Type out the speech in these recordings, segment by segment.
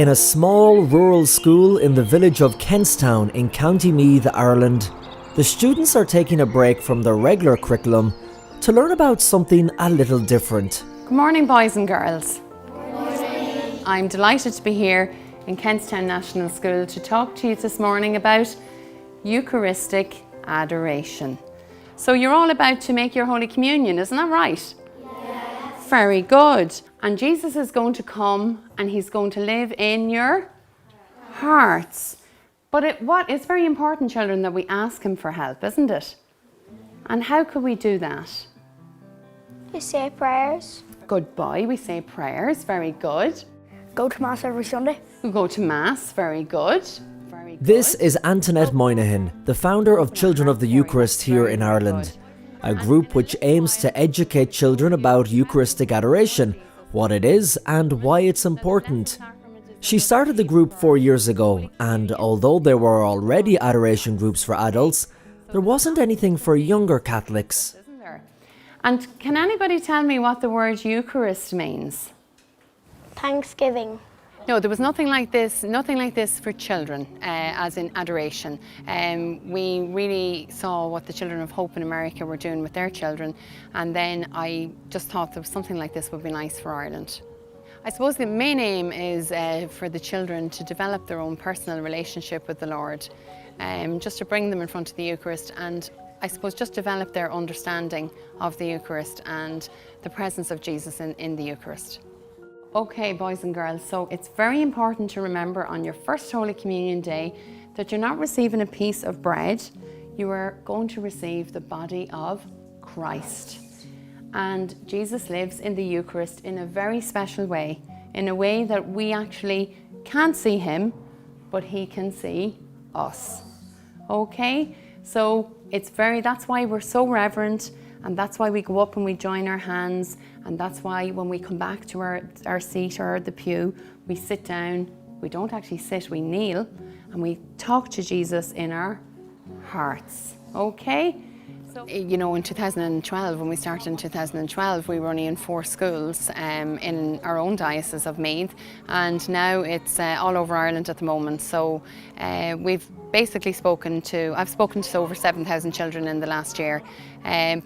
In a small rural school in the village of Kentstown in County Meath, Ireland, the students are taking a break from their regular curriculum to learn about something a little different. Good morning, boys and girls. Good morning. I'm delighted to be here in Kentstown National School to talk to you this morning about Eucharistic adoration. So you're all about to make your Holy Communion, isn't that right? Yes. Very good. And Jesus is going to come and he's going to live in your hearts. But it's very important, children, that we ask him for help, isn't it? And how could we do that? We say prayers. Good boy, we say prayers, very good. Go to Mass every Sunday. We go to Mass, very good. Very good. This is Antoinette Moynihan, the founder of Children of the Eucharist here in Ireland, a group which aims to educate children about Eucharistic adoration, what it is and why it's important. She started the group 4 years ago, and although there were already adoration groups for adults, there wasn't anything for younger Catholics. And can anybody tell me what the word Eucharist means? Thanksgiving. No, there was nothing like this for children, as in adoration. We really saw what the Children of Hope in America were doing with their children, and then I just thought there was something like this would be nice for Ireland. I suppose the main aim is for the children to develop their own personal relationship with the Lord, just to bring them in front of the Eucharist and I suppose just develop their understanding of the Eucharist and the presence of Jesus in the Eucharist. Okay, boys and girls, so it's very important to remember on your first Holy Communion day that you're not receiving a piece of bread, you are going to receive the body of Christ. And Jesus lives in the Eucharist in a very special way, in a way that we actually can't see him, but he can see us. Okay, so that's why we're so reverent, and that's why we go up and we join our hands, and that's why when we come back to our seat or the pew, we sit down. We don't actually sit, we kneel, and we talk to Jesus in our hearts. Okay? So, you know, in 2012, when we started in 2012, we were only in 4 schools in our own diocese of Meath, and now it's all over Ireland at the moment. So we've basically I've spoken to over 7,000 children in the last year.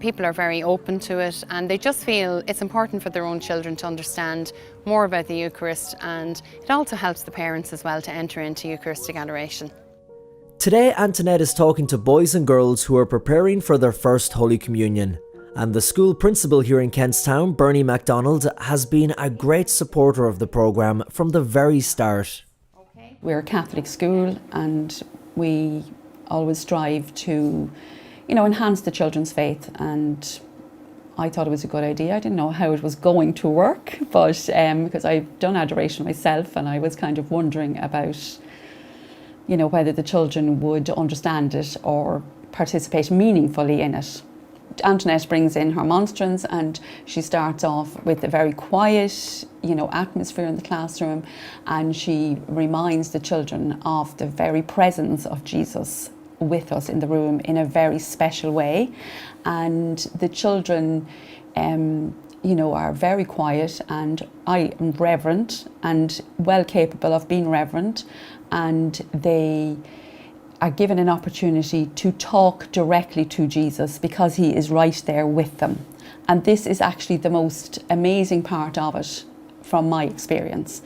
People are very open to it, and they just feel it's important for their own children to understand more about the Eucharist, and it also helps the parents as well to enter into Eucharistic adoration. Today, Antoinette is talking to boys and girls who are preparing for their first Holy Communion. And the school principal here in Kentstown, Bernie MacDonald, has been a great supporter of the programme from the very start. We're a Catholic school and we always strive to, enhance the children's faith, and I thought it was a good idea. I didn't know how it was going to work, but because I've done adoration myself and I was kind of wondering about whether the children would understand it or participate meaningfully in it. Antoinette brings in her monstrance and she starts off with a very quiet, atmosphere in the classroom, and she reminds the children of the very presence of Jesus with us in the room in a very special way. And the children are very quiet, and I am reverent and well capable of being reverent, and they are given an opportunity to talk directly to Jesus because he is right there with them. And this is actually the most amazing part of it from my experience.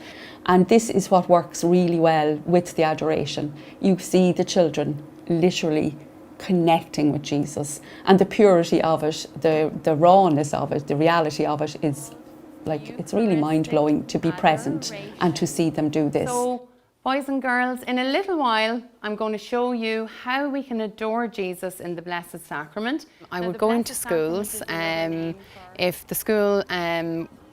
And this is what works really well with the adoration. You see the children literally connecting with Jesus, and the purity of it, the rawness of it, the reality of it is it's really mind-blowing to be present and to see them do this. So, boys and girls, in a little while I'm going to show you how we can adore Jesus in the Blessed Sacrament. I would go into schools if the school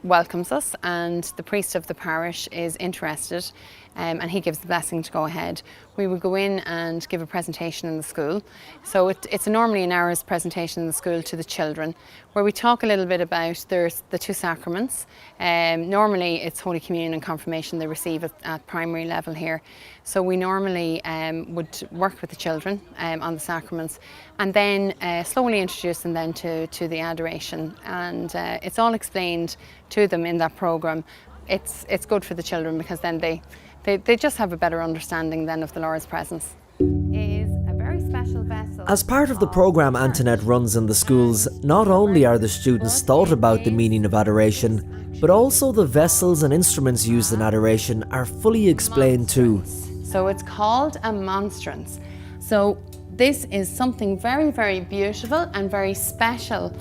welcomes us and the priest of the parish is interested and he gives the blessing to go ahead. We would go in and give a presentation in the school. So it's normally an hour's presentation in the school to the children, where we talk a little bit about the 2 sacraments. Normally it's Holy Communion and Confirmation they receive at primary level here. So we normally would work with the children on the sacraments, and then slowly introduce them then to the adoration. And it's all explained to them in that programme. It's good for the children because then they they just have a better understanding then of the Lord's presence. Is a very special vessel. As part of the programme Antoinette runs in the schools, not only are the students taught about the meaning of adoration, but also the vessels and instruments used in adoration are fully explained too. So it's called a monstrance. So this is something very, very beautiful and very special.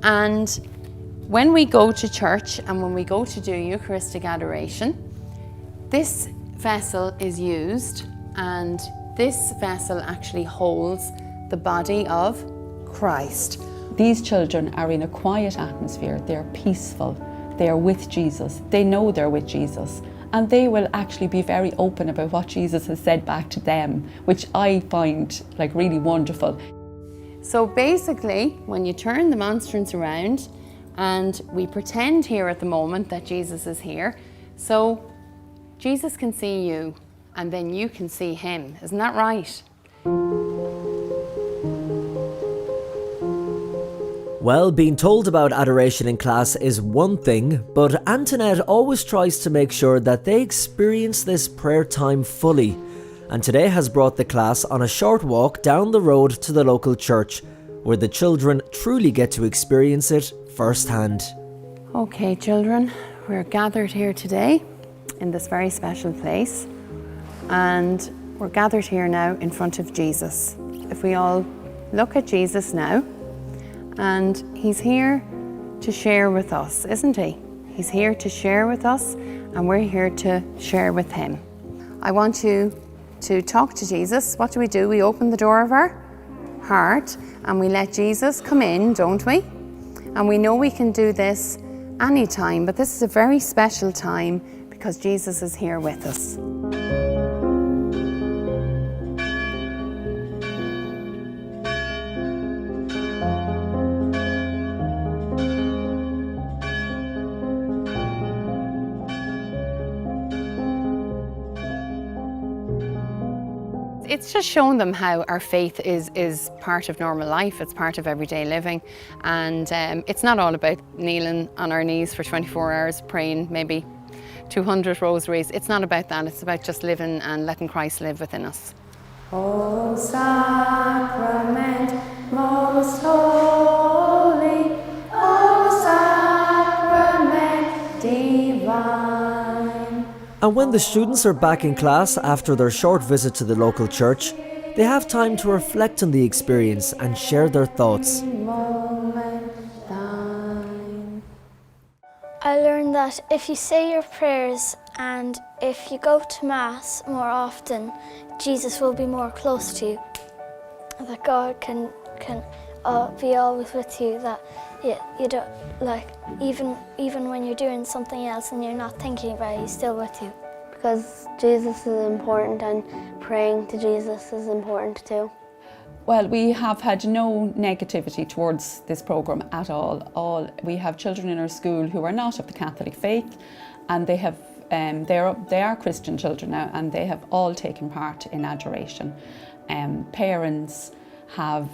And when we go to church and when we go to do Eucharistic adoration, this vessel is used, and this vessel actually holds the body of Christ. These children are in a quiet atmosphere, they're peaceful, they're with Jesus, they know they're with Jesus, and they will actually be very open about what Jesus has said back to them, which I find like really wonderful. So basically, when you turn the monstrance around, and we pretend here at the moment that Jesus is here, so Jesus can see you, and then you can see him. Isn't that right? Well, being told about adoration in class is one thing, but Antoinette always tries to make sure that they experience this prayer time fully, and today has brought the class on a short walk down the road to the local church, where the children truly get to experience it firsthand. Okay, children, we're gathered here today in this very special place, and we're gathered here now in front of Jesus. If we all look at Jesus now, and he's here to share with us, isn't he? He's here to share with us, and we're here to share with him. I want you to talk to Jesus. What do? We open the door of our heart and we let Jesus come in, don't we? And we know we can do this anytime, but this is a very special time because Jesus is here with us. It's just showing them how our faith is part of normal life, it's part of everyday living, and it's not all about kneeling on our knees for 24 hours praying maybe 200 rosaries. It's not about that, it's about just living and letting Christ live within us. O sacrament most holy, O sacrament divine. And when the students are back in class after their short visit to the local church, they have time to reflect on the experience and share their thoughts. I learned that if you say your prayers and if you go to Mass more often, Jesus will be more close to you. That God can be always with you, that you don't, like, even when you're doing something else and you're not thinking about it, he's still with you. Because Jesus is important and praying to Jesus is important too. Well, we have had no negativity towards this programme at all. We have children in our school who are not of the Catholic faith, and they have they are Christian children now, and they have all taken part in adoration. Parents have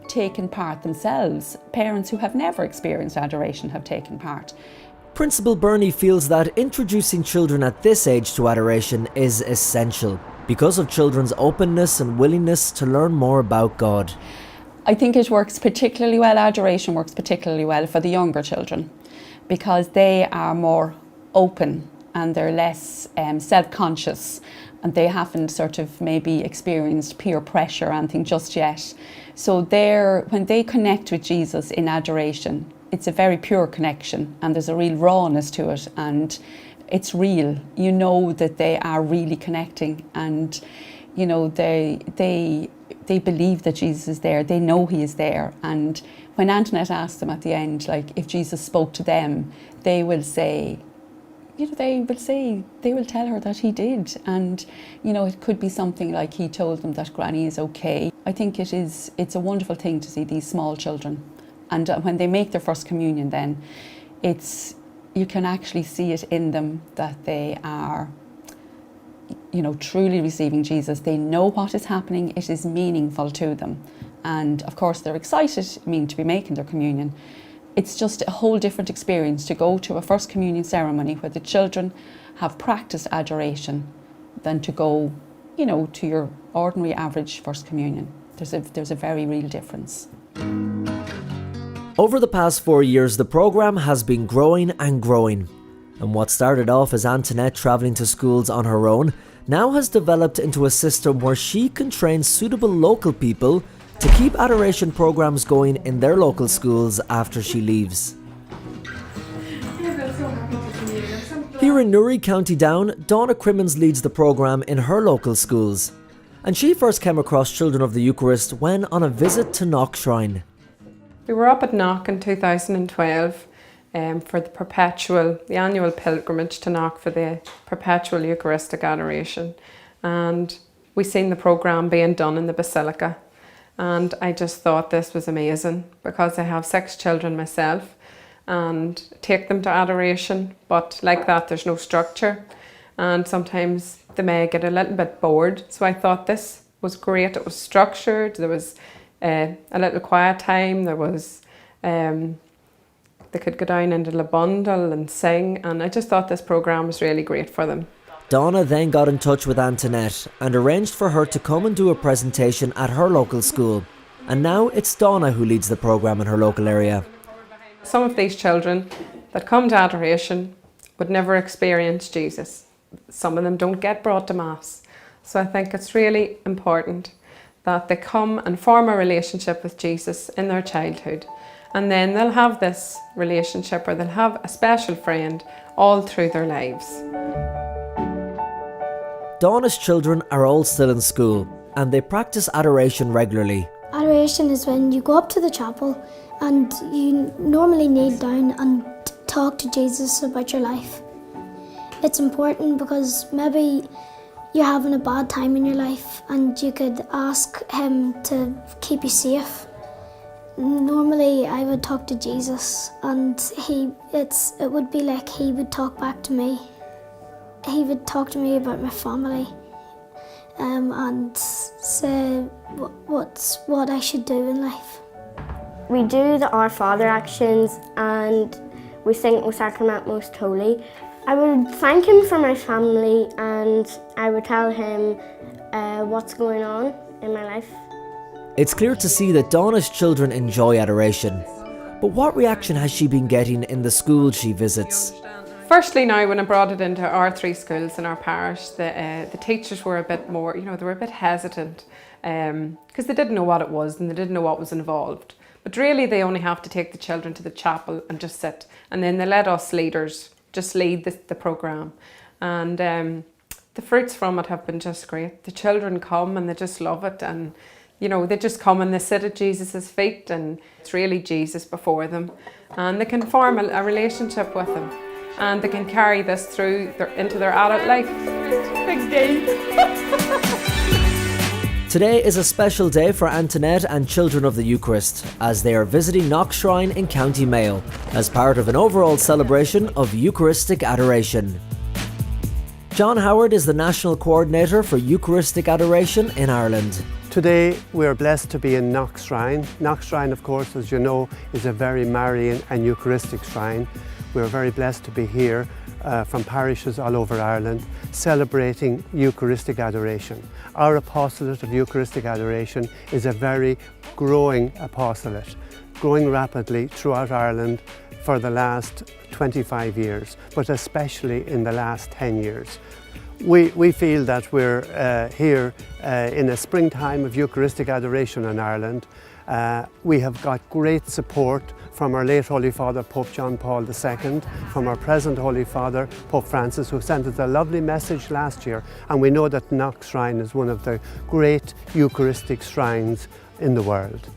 taken part themselves. Parents who have never experienced adoration have taken part. Principal Bernie feels that introducing children at this age to adoration is essential because of children's openness and willingness to learn more about God. I think it works particularly well, adoration works particularly well for the younger children because they are more open and they're less self-conscious, and they haven't sort of maybe experienced peer pressure or anything just yet. So when they connect with Jesus in adoration, it's a very pure connection and there's a real rawness to it, and it's real. You know that they are really connecting, and you know they believe that Jesus is there, they know he is there. And when Antoinette asked them at the end, like, if Jesus spoke to them, they will say, you know, they will tell her that he did. And you know, it could be something like he told them that Granny is okay. I think it's a wonderful thing to see these small children, and when they make their first communion, then you can actually see it in them that they are, you know, truly receiving Jesus. They know what is happening, it is meaningful to them, and of course they're excited, to be making their communion, it's just a whole different experience to go to a First Communion ceremony where the children have practiced adoration than to go, you know, to your ordinary average First Communion. There's a very real difference. Over the past 4 years, the programme has been growing and growing. And what started off as Antoinette travelling to schools on her own now has developed into a system where she can train suitable local people to keep adoration programmes going in their local schools after she leaves. Here in Newry, County Down, Donna Crimmins leads the programme in her local schools. And she first came across Children of the Eucharist when on a visit to Knock Shrine. We were up at Knock in 2012 for the annual pilgrimage to Knock for the perpetual Eucharistic adoration. And we seen the programme being done in the Basilica. And I just thought this was amazing because I have 6 children myself and take them to adoration, but like that there's no structure and sometimes they may get a little bit bored. So I thought this was great. It was structured, there was a little quiet time, there was they could go down into the bundle and sing, and I just thought this programme was really great for them. Donna then got in touch with Antoinette and arranged for her to come and do a presentation at her local school. And now it's Donna who leads the programme in her local area. Some of these children that come to adoration would never experience Jesus. Some of them don't get brought to Mass. So I think it's really important that they come and form a relationship with Jesus in their childhood. And then they'll have this relationship, or they'll have a special friend all through their lives. Donna's children are all still in school and they practice adoration regularly. Adoration is when you go up to the chapel and you normally kneel down and talk to Jesus about your life. It's important because maybe you're having a bad time in your life and you could ask him to keep you safe. Normally I would talk to Jesus and it would be like he would talk back to me. He would talk to me about my family and say what I should do in life. We do the Our Father actions and we sing O Sacrament Most Holy. I would thank him for my family and I would tell him what's going on in my life. It's clear to see that Donna's children enjoy adoration. But what reaction has she been getting in the schools she visits? Firstly, now when I brought it into our 3 schools in our parish, the teachers were a bit more, they were a bit hesitant because they didn't know what it was and they didn't know what was involved. But really they only have to take the children to the chapel and just sit, and then they let us leaders just lead the programme. And the fruits from it have been just great. The children come and they just love it, and they just come and they sit at Jesus' feet and it's really Jesus before them, and they can form a relationship with him. And they can carry this through into their adult life. Big day. Today is a special day for Antoinette and Children of the Eucharist as they are visiting Knock Shrine in County Mayo as part of an overall celebration of Eucharistic adoration. John Howard is the National Coordinator for Eucharistic Adoration in Ireland. Today we are blessed to be in Knock Shrine. Knock Shrine, of course, as you know, is a very Marian and Eucharistic shrine. We're very blessed to be here from parishes all over Ireland celebrating Eucharistic adoration. Our apostolate of Eucharistic adoration is a very growing apostolate, growing rapidly throughout Ireland for the last 25 years, but especially in the last 10 years. We feel that we're here in a springtime of Eucharistic adoration in Ireland. We have got great support from our late Holy Father Pope John Paul II, from our present Holy Father Pope Francis, who sent us a lovely message last year, and we know that Knock Shrine is one of the great Eucharistic shrines in the world.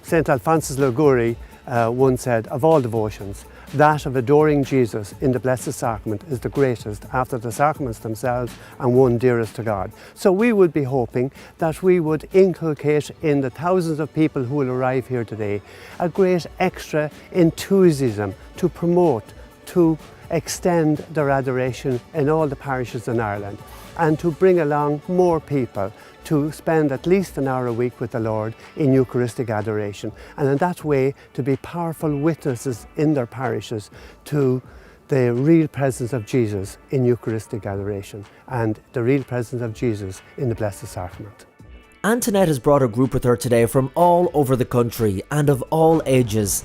St. Alphonsus Liguori once said, of all devotions, that of adoring Jesus in the Blessed Sacrament is the greatest after the sacraments themselves and one dearest to God. So we would be hoping that we would inculcate in the thousands of people who will arrive here today a great extra enthusiasm to promote, to extend their adoration in all the parishes in Ireland. and to bring along more people to spend at least an hour a week with the Lord in Eucharistic adoration, and in that way to be powerful witnesses in their parishes to the real presence of Jesus in Eucharistic adoration and the real presence of Jesus in the Blessed Sacrament. Antoinette has brought a group with her today from all over the country and of all ages,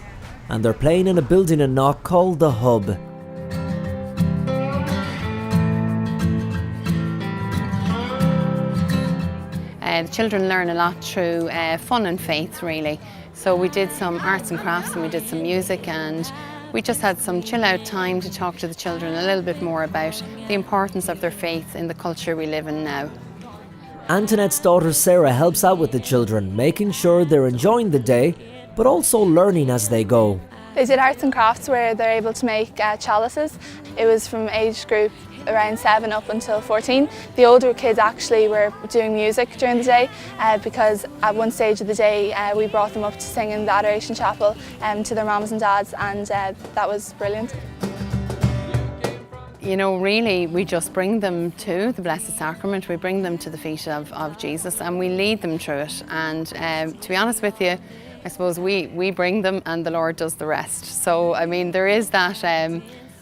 and they're playing in a building in Knock called The Hub. The children learn a lot through fun and faith, really. So we did some arts and crafts and we did some music, and we just had some chill out time to talk to the children a little bit more about the importance of their faith in the culture we live in now. Antoinette's daughter Sarah helps out with the children, making sure they're enjoying the day, but also learning as they go. They did arts and crafts where they're able to make chalices. It was from age group around 7 up until 14. The older kids actually were doing music during the day because at one stage of the day we brought them up to sing in the Adoration Chapel to their mums and dads, and that was brilliant. You know, really, we just bring them to the Blessed Sacrament, we bring them to the feet of Jesus, and we lead them through it. And to be honest with you, I suppose we bring them and the Lord does the rest. So, I mean, there is that,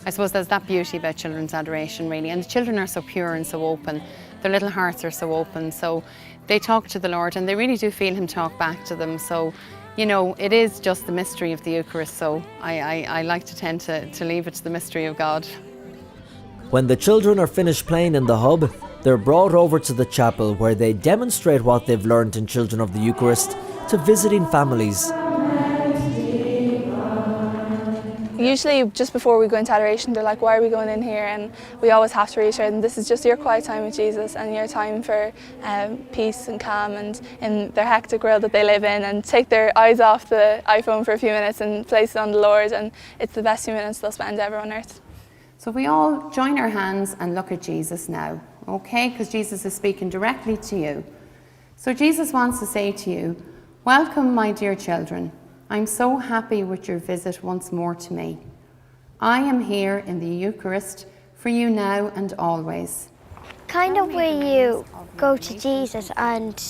I suppose there's that beauty about children's adoration, really. And the children are so pure and so open. Their little hearts are so open. So they talk to the Lord and they really do feel Him talk back to them. So, you know, it is just the mystery of the Eucharist. So I like to tend to leave it to the mystery of God. When the children are finished playing in the Hub, they're brought over to the chapel where they demonstrate what they've learned in Children of the Eucharist to visiting families. Usually just before we go into adoration, they're like, why are we going in here? And we always have to reassure them this is just your quiet time with Jesus and your time for peace and calm and in their hectic world that they live in, and take their eyes off the iPhone for a few minutes and place it on the Lord, and it's the best few minutes they'll spend ever on earth. So we all join our hands and look at Jesus now, okay? Because Jesus is speaking directly to you. So Jesus wants to say to you, welcome, my dear children. I'm so happy with your visit once more to me. I am here in the Eucharist for you now and always. Kind of where you go to Jesus and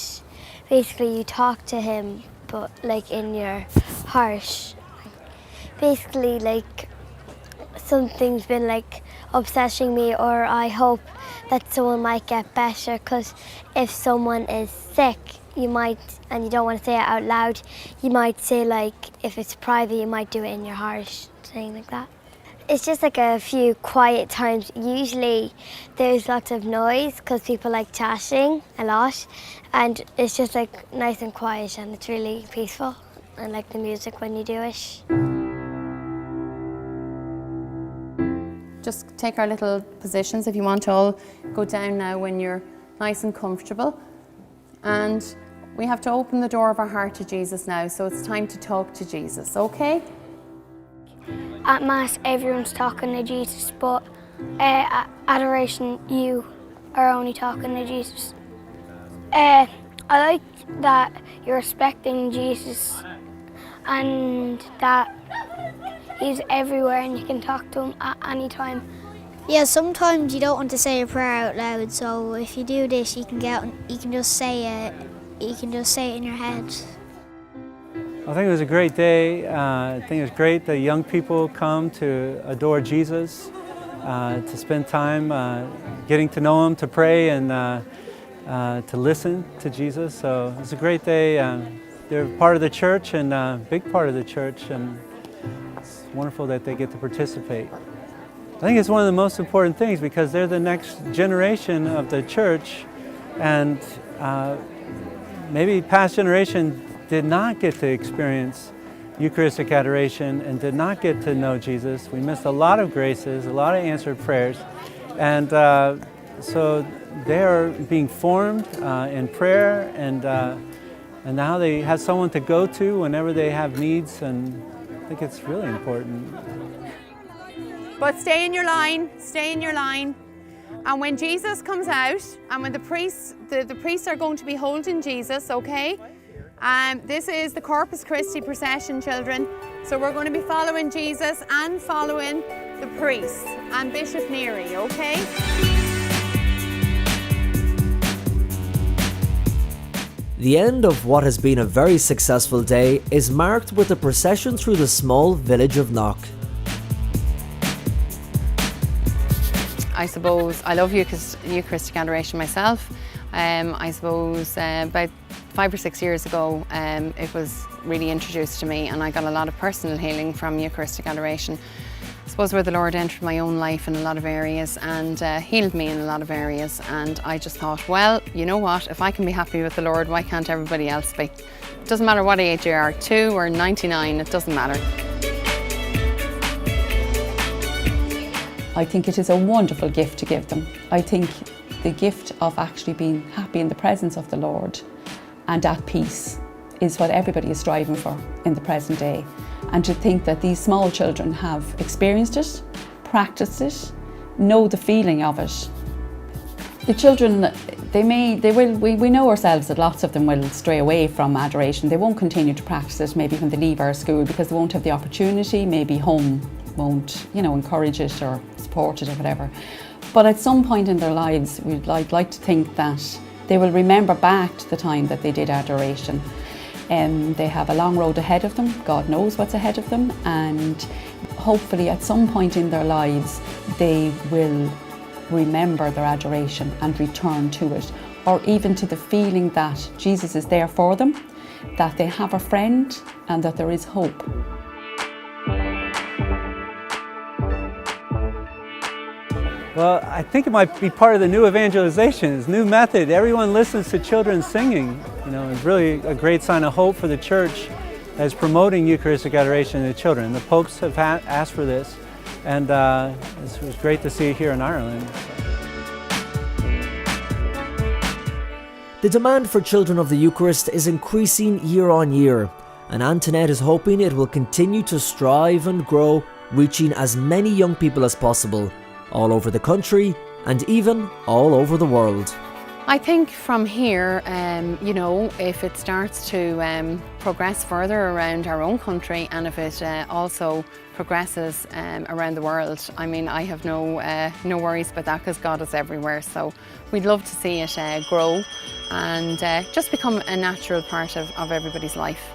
basically you talk to Him, but like in your heart. Basically, like something's been like obsessing me, or I hope that someone might get better, because if someone is sick, you might, and you don't want to say it out loud, you might say, like, if it's private, you might do it in your heart, something like that. It's just like a few quiet times. Usually there's lots of noise because people like chatting a lot, and it's just like nice and quiet, and it's really peaceful. I like the music when you do it. Just take our little positions if you want to all go down now when you're nice and comfortable. And we have to open the door of our heart to Jesus now, so it's time to talk to Jesus, okay? At Mass, everyone's talking to Jesus, but at adoration, you are only talking to Jesus. I like that you're respecting Jesus and that He's everywhere and you can talk to Him at any time. Yeah, sometimes you don't want to say a prayer out loud, so if you do this, you can just say it. You can just say it in your head. I think it was a great day. I think it was great that young people come to adore Jesus, to spend time getting to know Him, to pray, and to listen to Jesus. So it's a great day. They're part of the church and a big part of the church, and it's wonderful that they get to participate. I think it's one of the most important things because they're the next generation of the church, and maybe past generation did not get to experience Eucharistic adoration and did not get to know Jesus. We missed a lot of graces, a lot of answered prayers, and so they are being formed in prayer, and now they have someone to go to whenever they have needs, and I think it's really important. But stay in your line, stay in your line. And when Jesus comes out, and when the priests are going to be holding Jesus, okay? This is the Corpus Christi procession, children. So we're going to be following Jesus and following the priests and Bishop Neary, okay? The end of what has been a very successful day is marked with a procession through the small village of Knock. I suppose I love Eucharistic adoration myself. I suppose about 5 or 6 years ago it was really introduced to me, and I got a lot of personal healing from Eucharistic adoration. I suppose where the Lord entered my own life in a lot of areas and healed me in a lot of areas, and I just thought, well, you know what, if I can be happy with the Lord, why can't everybody else be? It doesn't matter what age you are, 2 or 99, it doesn't matter. I think it is a wonderful gift to give them. I think the gift of actually being happy in the presence of the Lord and at peace is what everybody is striving for in the present day. And to think that these small children have experienced it, practiced it, know the feeling of it. The children, we know ourselves that lots of them will stray away from adoration. They won't continue to practice it maybe when they leave our school because they won't have the opportunity, maybe home won't, encourage it or support it or whatever. But at some point in their lives, we'd like to think that they will remember back to the time that they did adoration. They have a long road ahead of them, God knows what's ahead of them, and hopefully at some point in their lives they will remember their adoration and return to it, or even to the feeling that Jesus is there for them, that they have a friend and that there is hope. Well, I think it might be part of the new evangelization, this new method. Everyone listens to children singing. It's really a great sign of hope for the church as promoting Eucharistic adoration to children. The popes have asked for this, and it was great to see here in Ireland. The demand for children of the Eucharist is increasing year on year, and Antoinette is hoping it will continue to strive and grow, reaching as many young people as possible, all over the country and even all over the world. I think from here, if it starts to progress further around our own country, and if it also progresses around the world, I have no worries about that, because God is everywhere. So we'd love to see it grow and just become a natural part of everybody's life.